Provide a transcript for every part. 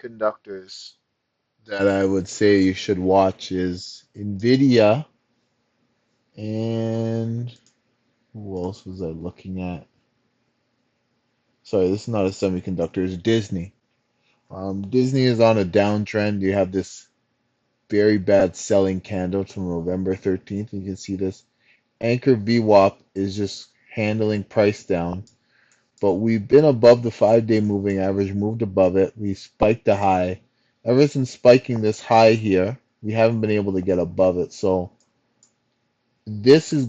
semiconductors that I would say you should watch is NVDA and who else was I looking at? Sorry, this is not a semiconductor, it's Disney. Disney is on a downtrend. You have this very bad selling candle from November 13th. You can see this anchor VWAP is just handling price down, but we've been above the 5-day moving average, moved above it. We spiked a high. Ever since spiking this high here, we haven't been able to get above it. So this is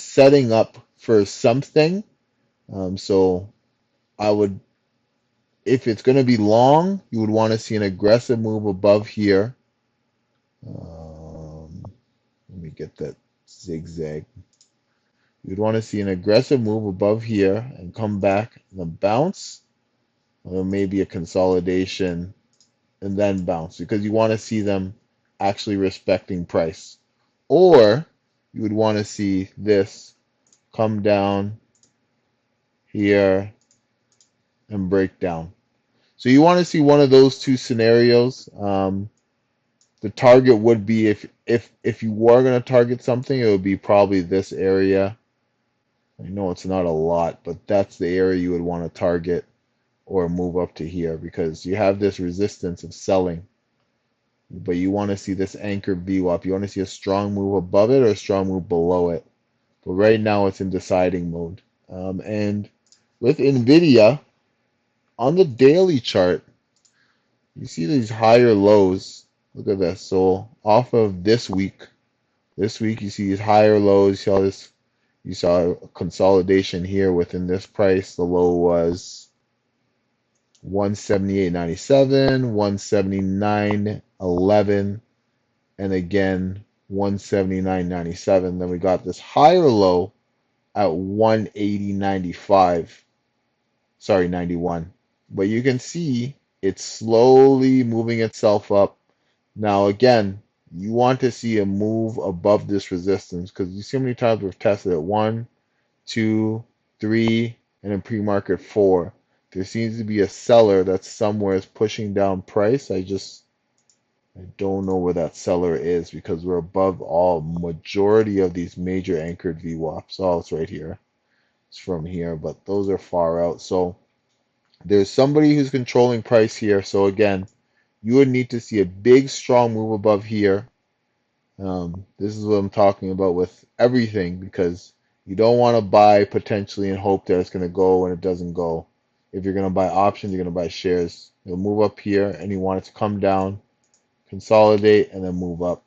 setting up for something. So I would, if it's going to be long, you would want to see an aggressive move above here. Let me get that zigzag. You'd want to see an aggressive move above here and come back and then bounce, or maybe a consolidation and then bounce because you want to see them actually respecting price. Or you would want to see this come down here and break down. So you want to see one of those two scenarios. The target would be if you were going to target something, it would be probably this area. I know it's not a lot, but that's the area you would want to target or move up to here because you have this resistance of selling, but you want to see this anchor VWAP. You want to see a strong move above it or a strong move below it. But right now it's in deciding mode. And with NVIDIA, on the daily chart, you see these higher lows. Look at this. So off of this week you see these higher lows. You saw a consolidation here within this price. The low was 178.97, 179.11, and again 179.97. Then we got this higher low at 180.95. Sorry, 91. But you can see it's slowly moving itself up. Now again, you want to see a move above this resistance because you see how many times we've tested it. 1, 2, 3, and in pre-market 4. There seems to be a seller that somewhere is pushing down price. I don't know where that seller is because we're above all majority of these major anchored VWAPs. Oh, it's right here. It's from here, but those are far out. So there's somebody who's controlling price here. So again, you would need to see a big strong move above here. This is what I'm talking about with everything because you don't want to buy potentially and hope that it's going to go when it doesn't go. If you're going to buy options, you're going to buy shares. You'll move up here and you want it to come down, consolidate, and then move up.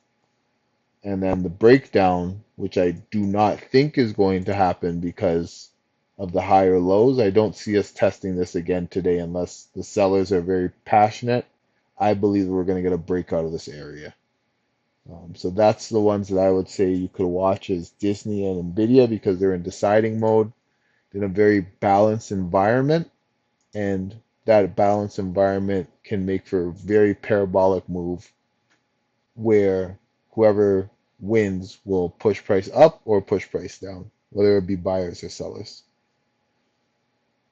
And then the breakdown, which I do not think is going to happen because of the higher lows. I don't see us testing this again today unless the sellers are very passionate. I believe we're going to get a breakout of this area. So that's the ones that I would say you could watch is Disney and NVIDIA because they're in deciding mode. They're in a very balanced environment, and that balanced environment can make for a very parabolic move where whoever wins will push price up or push price down, whether it be buyers or sellers.